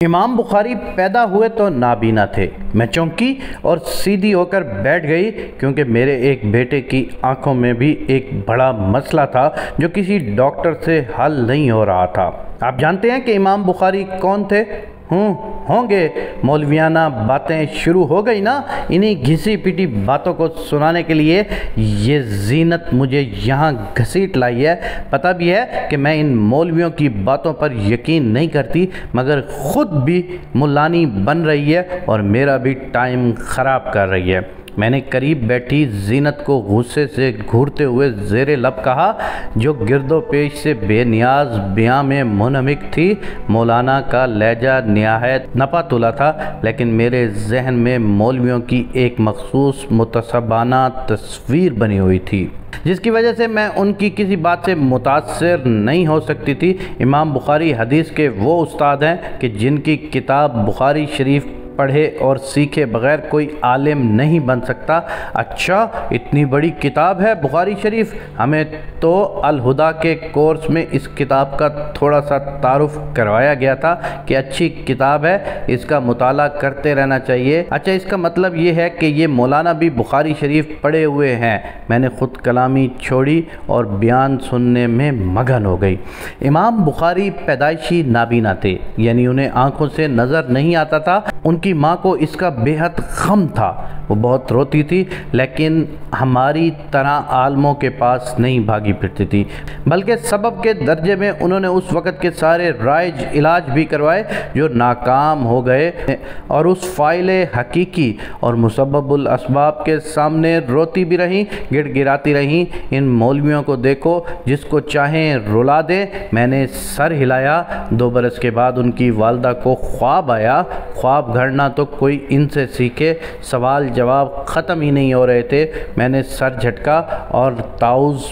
امام بخاری پیدا ہوئے تو نابینا تھے۔ میں چونکی اور سیدھی ہو کر بیٹھ گئی کیونکہ میرے ایک بیٹے کی آنکھوں میں بھی ایک بڑا مسئلہ تھا جو کسی ڈاکٹر سے حل نہیں ہو رہا تھا۔ آپ جانتے ہیں کہ امام بخاری کون تھے؟ ہوں گے مولویانہ باتیں شروع ہو گئی نا۔ انہی گھسی پیٹی باتوں کو سنانے کے لیے یہ زینت مجھے یہاں گھسیٹ لائی ہے۔ پتہ بھی ہے کہ میں ان مولویوں کی باتوں پر یقین نہیں کرتی، مگر خود بھی ملانی بن رہی ہے اور میرا بھی ٹائم خراب کر رہی ہے۔ میں نے قریب بیٹھی زینت کو غصے سے گھورتے ہوئے زیر لب کہا، جو گرد و پیش سے بے نیاز بیاں میں منہمک تھی۔ مولانا کا لہجہ نہایت نپا تلا تھا، لیکن میرے ذہن میں مولویوں کی ایک مخصوص متعصبانہ تصویر بنی ہوئی تھی، جس کی وجہ سے میں ان کی کسی بات سے متاثر نہیں ہو سکتی تھی۔ امام بخاری حدیث کے وہ استاد ہیں کہ جن کی کتاب بخاری شریف پڑھے اور سیکھے بغیر کوئی عالم نہیں بن سکتا۔ اچھا، اتنی بڑی کتاب ہے بخاری شریف؟ ہمیں تو الہدا کے کورس میں اس کتاب کا تھوڑا سا تعارف کروایا گیا تھا کہ اچھی کتاب ہے، اس کا مطالعہ کرتے رہنا چاہیے۔ اچھا، اس کا مطلب یہ ہے کہ یہ مولانا بھی بخاری شریف پڑھے ہوئے ہیں؟ میں نے خود کلامی چھوڑی اور بیان سننے میں مگن ہو گئی۔ امام بخاری پیدائشی نابینا تھے، یعنی انہیں آنکھوں سے نظر نہیں آتا تھا۔ ان کی ماں کو اس کا بے حد غم تھا، وہ بہت روتی تھی، لیکن ہماری طرح عالموں کے پاس نہیں بھاگی پھرتی تھی، بلکہ سبب کے درجے میں انہوں نے اس وقت کے سارے رائج علاج بھی کروائے جو ناکام ہو گئے، اور اس فاعل حقیقی اور مسبب الاسباب کے سامنے روتی بھی رہیں، گڑ گڑاتی رہیں۔ ان مولویوں کو دیکھو، جس کو چاہیں رلا دیں۔ میں نے سر ہلایا۔ 2 برس کے بعد ان کی والدہ کو خواب آیا۔ خواب گھڑنا تو کوئی ان سے سیکھے، سوال جواب ختم ہی نہیں ہو رہے تھے۔ میں نے سر جھٹکا اور تعوذ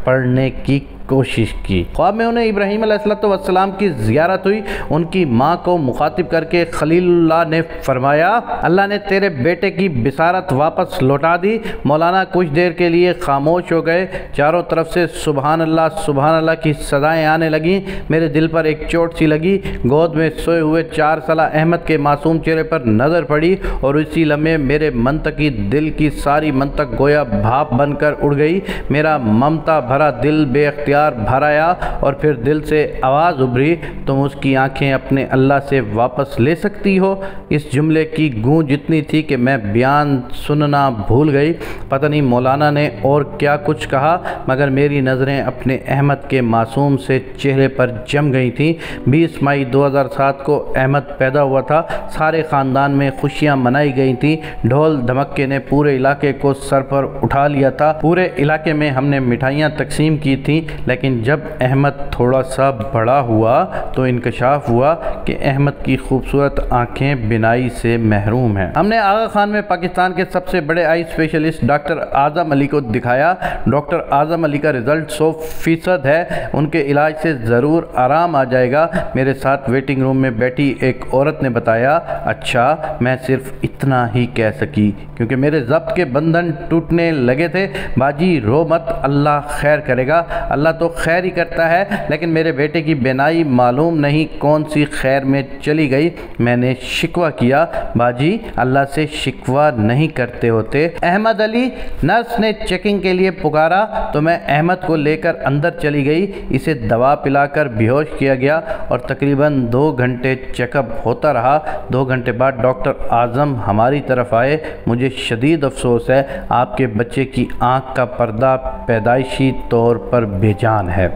پڑھنے کی کوشش کی۔ خواب میں انہیں ابراہیم علیہ السلام کی زیارت ہوئی۔ ان کی ماں کو مخاطب کر کے خلیل اللہ نے فرمایا، اللہ نے تیرے بیٹے کی بصارت واپس لوٹا دی۔ مولانا کچھ دیر کے لیے خاموش ہو گئے۔ چاروں طرف سے سبحان اللہ کی صدائیں آنے لگیں۔ میرے دل پر ایک چوٹ سی لگی۔ گود میں سوئے ہوئے 4 سالہ احمد کے معصوم چہرے پر نظر پڑی، اور اسی لمحے میرے منطقی دل کی ساری منطق گویا بھاپ بن کر اڑ گئی۔ میرا ممتا بھرا دل بے اختیار بھر آیا، اور پھر دل سے آواز ابھری، تم اس کی آنکھیں اپنے اللہ سے واپس لے سکتی ہو؟ اس جملے کی گونج اتنی تھی کہ میں بیان سننا بھول گئی۔ پتہ نہیں مولانا نے اور کیا کچھ کہا، مگر میری نظریں اپنے احمد کے معصوم سے چہرے پر جم گئی تھیں۔ 20 مئی 2007 کو احمد پیدا ہوا تھا۔ سارے خاندان میں خوشیاں منائی گئی تھیں۔ ڈھول دھمکے نے پورے علاقے کو سر پر اٹھا لیا تھا۔ پورے علاقے میں ہم نے مٹھائیاں تقسیم کی تھیں، لیکن جب احمد تھوڑا سا بڑا ہوا تو انکشاف ہوا کہ احمد کی خوبصورت آنکھیں بینائی سے محروم ہیں۔ ہم نے آغا خان میں پاکستان کے سب سے بڑے آئی اسپیشلسٹ ڈاکٹر اعظم علی کو دکھایا۔ ڈاکٹر اعظم علی کا رزلٹ 100% ہے، ان کے علاج سے ضرور آرام آ جائے گا۔ میرے ساتھ ویٹنگ روم میں بیٹھی ایک عورت نے بتایا۔ اچھا، میں صرف اتنا ہی کہہ سکی کیونکہ میرے ضبط کے بندھن ٹوٹنے لگے تھے۔ باجی رو مت، اللہ خیر کرے گا۔ اللہ تو خیر ہی کرتا ہے، لیکن میرے بیٹے کی بینائی معلوم نہیں کون سی خیر میں چلی گئی۔ میں نے شکوہ کیا۔ باجی، اللہ سے شکوہ نہیں کرتے ہوتے۔ احمد علی، نرس نے چیکنگ کے لیے پکارا تو میں احمد کو لے کر اندر چلی گئی۔ اسے دوا پلا کر بے ہوش کیا گیا اور تقریباً 2 گھنٹے چیک اپ ہوتا رہا۔ 2 گھنٹے بعد ڈاکٹر اعظم ہماری طرف آئے۔ مجھے شدید افسوس ہے، آپ کے بچے کی آنکھ کا پردہ پیدائشی طور پر بے جان ہے۔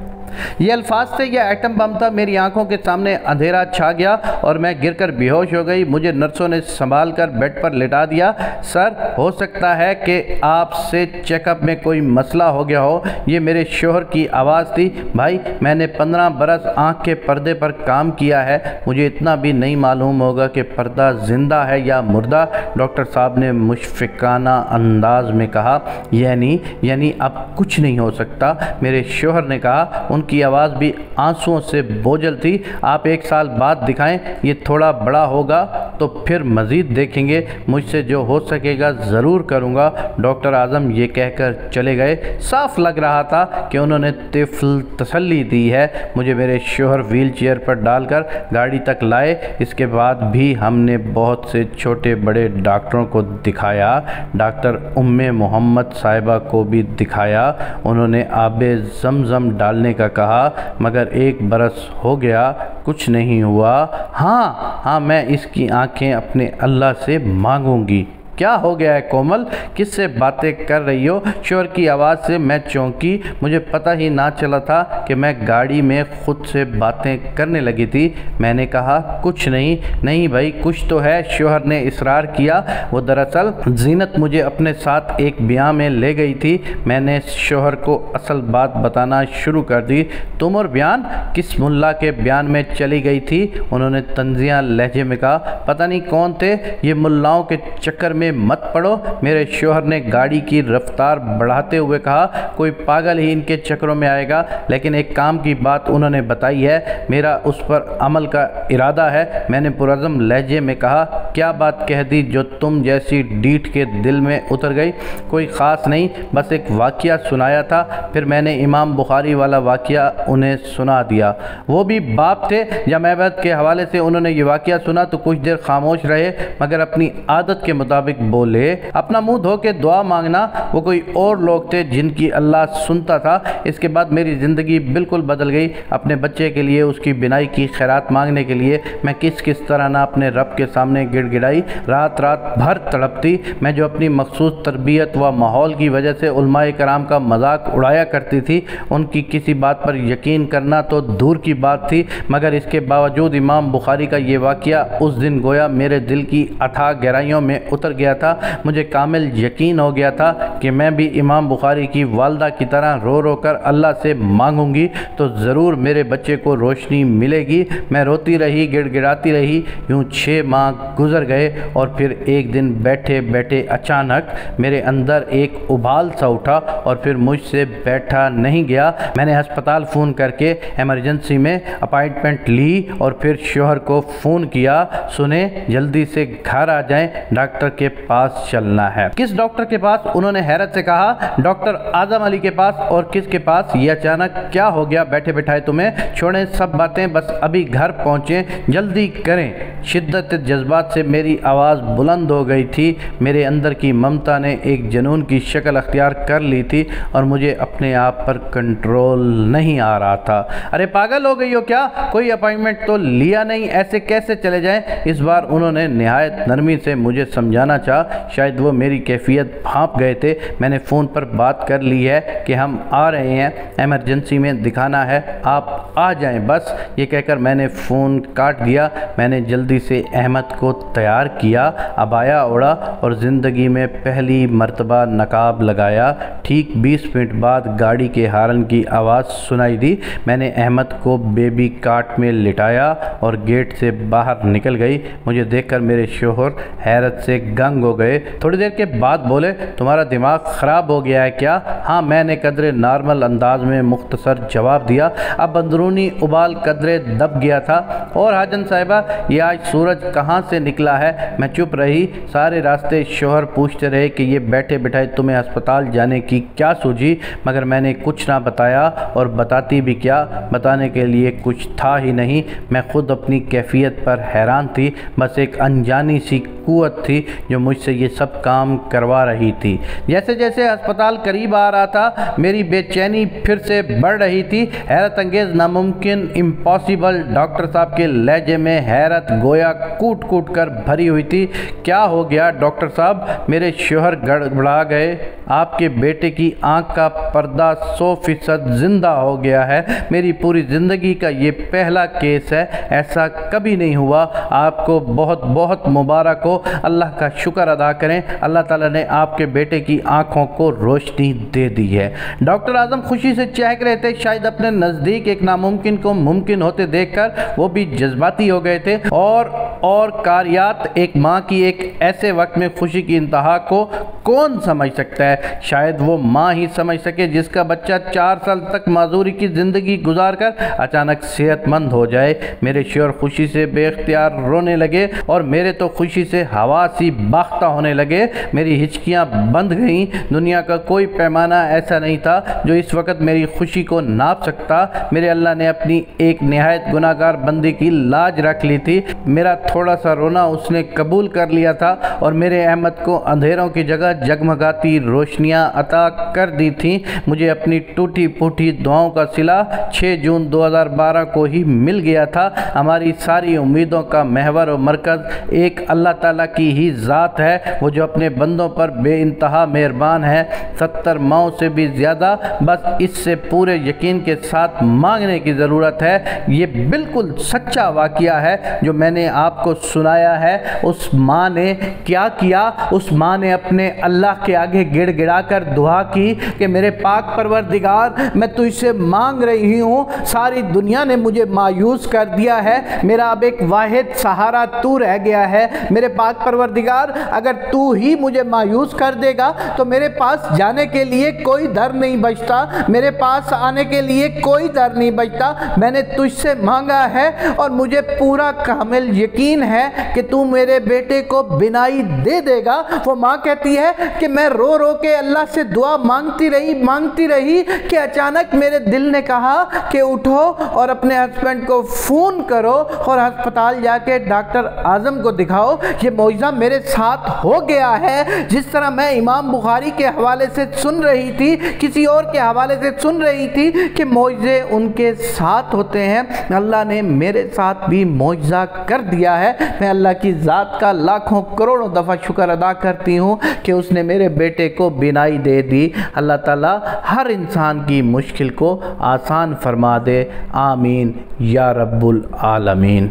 یہ الفاظ تھے یا ایٹم بم تھا؟ میری آنکھوں کے سامنے اندھیرا چھا گیا اور میں گر کر بے ہوش ہو گئی۔ مجھے نرسوں نے سنبھال کر بیڈ پر لٹا دیا۔ سر، ہو سکتا ہے کہ آپ سے چیک اپ میں کوئی مسئلہ ہو گیا ہو۔ یہ میرے شوہر کی آواز تھی۔ بھائی، میں نے 15 برس آنکھ کے پردے پر کام کیا ہے، مجھے اتنا بھی نہیں معلوم ہوگا کہ پردہ زندہ ہے یا مردہ۔ ڈاکٹر صاحب نے مشفقانہ انداز میں کہا، یعنی اب کچھ نہیں ہو سکتا؟ میرے شوہر نے کہا۔ ان کی آواز بھی آنسوؤں سے بوجھل تھی۔ آپ 1 سال بعد دکھائیں، یہ تھوڑا بڑا ہوگا۔ تو پھر مزید دیکھیں گے، مجھ سے جو ہو سکے گا ضرور کروں گا۔ ڈاکٹر اعظم یہ کہہ کر چلے گئے۔ صاف لگ رہا تھا کہ انہوں نے طفل تسلی دی ہے۔ مجھے میرے شوہر ویل چیئر پر ڈال کر گاڑی تک لائے۔ اس کے بعد بھی ہم نے بہت سے چھوٹے بڑے ڈاکٹروں کو دکھایا، ڈاکٹر ام محمد صاحبہ کو بھی دکھایا۔ انہوں نے آب زمزم ڈالنے کا کہا، مگر 1 برس ہو گیا، کچھ نہیں ہوا۔ ہاں میں اس کی آنکھیں اپنے اللہ سے مانگوں گی۔ کیا ہو گیا ہے کومل؟ کس سے باتیں کر رہی ہو؟ شوہر کی آواز سے میں چونکی۔ مجھے پتہ ہی نہ چلا تھا کہ میں گاڑی میں خود سے باتیں کرنے لگی تھی۔ میں نے کہا کچھ نہیں بھائی کچھ تو ہے۔ شوہر نے اصرار کیا۔ وہ دراصل زینت مجھے اپنے ساتھ ایک بیان میں لے گئی تھی۔ میں نے شوہر کو اصل بات بتانا شروع کر دی۔ تم اور بیان کس ملا کے بیان میں چلی گئی تھی؟ انہوں نے طنزیہ لہجے میں کہا۔ پتہ نہیں کون تھے، یہ ملاؤں کے چکر میں مت پڑو۔ میرے شوہر نے گاڑی کی رفتار بڑھاتے ہوئے کہا، کوئی پاگل ہی ان کے چکروں میں آئے گا، لیکن ایک کام کی بات انہوں نے بتائی ہے، میرا اس پر عمل کا ارادہ ہے۔ میں نے پرعزم لہجے میں کہا، کیا بات کہہ دی جو تم جیسی ڈیٹ کے دل میں اتر گئی؟ کوئی خاص نہیں، بس ایک واقعہ سنایا تھا۔ پھر میں نے امام بخاری والا واقعہ انہیں سنا دیا۔ وہ بھی باپ تھے۔ جب عبادت کے حوالے سے انہوں نے یہ واقعہ سنا تو کچھ دیر خاموش رہے، مگر اپنی عادت کے مطابق بولے، اپنا منہ دھو کے دعا مانگنا۔ وہ کوئی اور لوگ تھے جن کی اللہ سنتا تھا۔ اس کے بعد میری زندگی بالکل بدل گئی۔ اپنے بچے کے لیے، اس کی بینائی کی خیرات مانگنے کے لیے میں کس طرح نہ اپنے رب کے سامنے گڑ گڑائی، رات بھر تڑپتی۔ میں جو اپنی مخصوص تربیت و ماحول کی وجہ سے علماء کرام کا مذاق اڑایا کرتی تھی، ان کی کسی بات پر یقین کرنا تو دور کی بات تھی، مگر اس کے باوجود امام بخاری کا یہ واقعہ اس دن گویا میرے دل کی اتھاہ گہرائیوں میں اتر گیا تھا۔ مجھے کامل یقین ہو گیا تھا کہ میں بھی امام بخاری کی والدہ کی طرح رو کر اللہ سے مانگوں گی تو ضرور میرے بچے کو روشنی ملے گی۔ میں روتی رہی، گڑ گڑاتی رہی۔ یوں 6 ماہ گزر گئے اور پھر ایک دن بیٹھے بیٹھے اچانک میرے اندر ایک ابال سا اٹھا اور پھر مجھ سے بیٹھا نہیں گیا۔ میں نے ہسپتال فون کر کے ایمرجنسی میں اپائنٹمنٹ لی اور پھر شوہر کو فون کیا، سنیں جلدی سے گھر آ جائیں، ڈاکٹر کے پاس چلنا ہے۔ کس ڈاکٹر کے پاس؟ انہوں نے حیرت سے کہا۔ ڈاکٹر اعظم علی کے پاس۔ اور کس کے پاس؟ یہ اچانک کیا ہو گیا بیٹھے بٹھائے تمہیں؟ چھوڑیں سب باتیں، بس ابھی گھر پہنچیں، جلدی کریں۔ شدت جذبات سے میری آواز بلند ہو گئی تھی۔ میرے اندر کی ممتا نے ایک جنون کی شکل اختیار کر لی تھی اور مجھے اپنے آپ پر کنٹرول نہیں آ رہا تھا۔ ارے پاگل ہو گئی ہو کیا؟ کوئی اپائنٹمنٹ تو لیا نہیں، ایسے کیسے چلے جائیں؟ اس بار انہوں نے نہایت نرمی سے مجھے سمجھانا چاہا، شاید وہ میری کیفیت بھانپ گئے تھے۔ میں نے فون پر بات کر لی ہے کہ ہم آ رہے ہیں، ایمرجنسی میں دکھانا ہے، آپ آ جائیں بس۔ یہ کہہ کر میں نے فون کاٹ دیا۔ میں نے جلدی سے احمد کو تیار کیا، عبایا اوڑھا اور زندگی میں پہلی مرتبہ نقاب لگایا۔ ٹھیک 20 منٹ بعد گاڑی کے ہارن کی آواز سنائی دی۔ میں نے احمد کو بیبی کارٹ میں لٹایا اور گیٹ سے باہر نکل گئی۔ مجھے دیکھ کر میرے شوہر حیرت سے گنگ ہو گئے۔ تھوڑی دیر کے بعد بولے، تمہارا دماغ خراب ہو گیا ہے کیا؟ ہاں، میں نے قدرے نارمل انداز میں مختصر جواب دیا۔ اب اندرونی ابال قدرے دب گیا تھا۔ اور حاجن صاحبہ، یہ آج سورج کہاں سے نکلا ہے؟ میں چپ رہی۔ سارے راستے شوہر پوچھتے رہے کہ یہ بیٹھے بٹھائے تمہیں ہسپتال جانے کی کیا سوجی، مگر میں نے کچھ نہ بتایا، اور بتاتی بھی کیا، بتانے کے لیے کچھ تھا ہی نہیں۔ میں خود اپنی کیفیت پر حیران تھی۔ بس ایک انجانی سی قوت تھی جو مجھ سے یہ سب کام کروا رہی تھی۔ جیسے جیسے ہسپتال قریب آ رہا تھا، میری بے چینی پھر سے بڑھ رہی تھی۔ حیرت انگیز، ناممکن، امپاسبل۔ ڈاکٹر صاحب کے لہجے میں حیرت گویا کوٹ کوٹ کر بھری ہوئی تھی۔ کیا ہو گیا ڈاکٹر صاحب؟ میرے شوہر گڑبڑا گئے۔ آپ کے بیٹے کی آنکھ کا پردہ 100% زندہ ہو گیا ہے۔ میری پوری زندگی کا یہ پہلا کیس ہے، ایسا کبھی نہیں ہوا۔ آپ کو بہت بہت مبارک ہو۔ اللہ کا شکر ادا کریں، اللہ تعالیٰ نے آپ کے بیٹے کی آنکھوں کو روشنی دے دی ہے۔ ڈاکٹر اعظم خوشی سے چہک رہے تھے۔ شاید اپنے نزدیک ایک ناممکن کو ممکن ہوتے دیکھ کر وہ بھی جذباتی ہو گئے تھے اور اور کاریات ایک ماں کی ایک ایسے وقت میں خوشی کی انتہا کو کون سمجھ سکتا ہے؟ شاید وہ ماں ہی سمجھ سکے جس کا بچہ 4 سال تک معذوری کی زندگی گزار کر اچانک صحت مند ہو جائے۔ میرے شوہر خوشی سے بے اختیار رونے لگے اور میرے تو خوشی سے ہوا سی باختہ ہونے لگے۔ میری ہچکیاں بند گئیں۔ دنیا کا کوئی پیمانہ ایسا نہیں تھا جو اس وقت میری خوشی کو ناپ سکتا۔ میرے اللہ نے اپنی ایک نہایت گناہگار بندے کی لاج رکھ لی تھی۔ میرا تھوڑا سا رونا اس نے قبول کر لیا تھا اور میرے احمد کو اندھیروں کی جگہ جگمگاتی روشنیاں عطا کر دی تھیں۔ مجھے اپنی ٹوٹی پھوٹی دعاؤں کا صلہ 6 جون 2012 کو ہی مل گیا تھا۔ ہماری ساری امیدوں کا محور و مرکز ایک اللہ تعالیٰ کی ہی ذات ہے، وہ جو اپنے بندوں پر بے انتہا مہربان ہے۔ 70 ماؤں سے بھی زیادہ، بس اس سے پورے یقین کے ساتھ مانگنے کی ضرورت ہے۔ یہ بالکل سچا واقعہ ہے جو میں نے آپ کو سنایا ہے۔ اس ماں نے کیا کیا؟ اس ماں نے اپنے اللہ کے آگے گڑ گڑا کر دعا کی کہ میرے پاک پروردگار، میں تجھ سے مانگ رہی ہوں، ساری دنیا نے مجھے مایوس کر دیا ہے، میرا اب ایک واحد سہارا تو رہ گیا ہے۔ میرے پاک پروردگار، اگر تو ہی مجھے مایوس کر دے گا تو میرے پاس جانے کے لیے کوئی در نہیں بچتا، میرے پاس آنے کے لیے کوئی در نہیں بچتا۔ میں نے تجھ سے مانگا ہے اور مجھے پورا کامل یقین ہے کہ تو میرے بیٹے کو بینائی دے دے گا۔ وہ ماں کہتی ہے کہ میں رو رو کے اللہ سے دعا مانگتی رہی کہ اچانک میرے دل نے کہا کہ اٹھو اور اپنے ہسبینڈ کو فون کرو اور ہسپتال جا کے ڈاکٹر اعظم کو دکھاؤ۔ یہ معجزہ میرے ساتھ ہو گیا ہے۔ جس طرح میں امام بخاری کے حوالے سے سن رہی تھی، کسی اور کے حوالے سے سن رہی تھی کہ معجزے ان کے ساتھ ہوتے ہیں، اللہ نے میرے ساتھ بھی معجزہ کر دیا ہے۔ میں اللہ کی ذات کا لاکھوں کروڑوں دفعہ شکر ادا کرتی ہوں کہ اس نے میرے بیٹے کو بینائی دے دی۔ اللہ تعالیٰ ہر انسان کی مشکل کو آسان فرما دے، آمین یا رب العالمین۔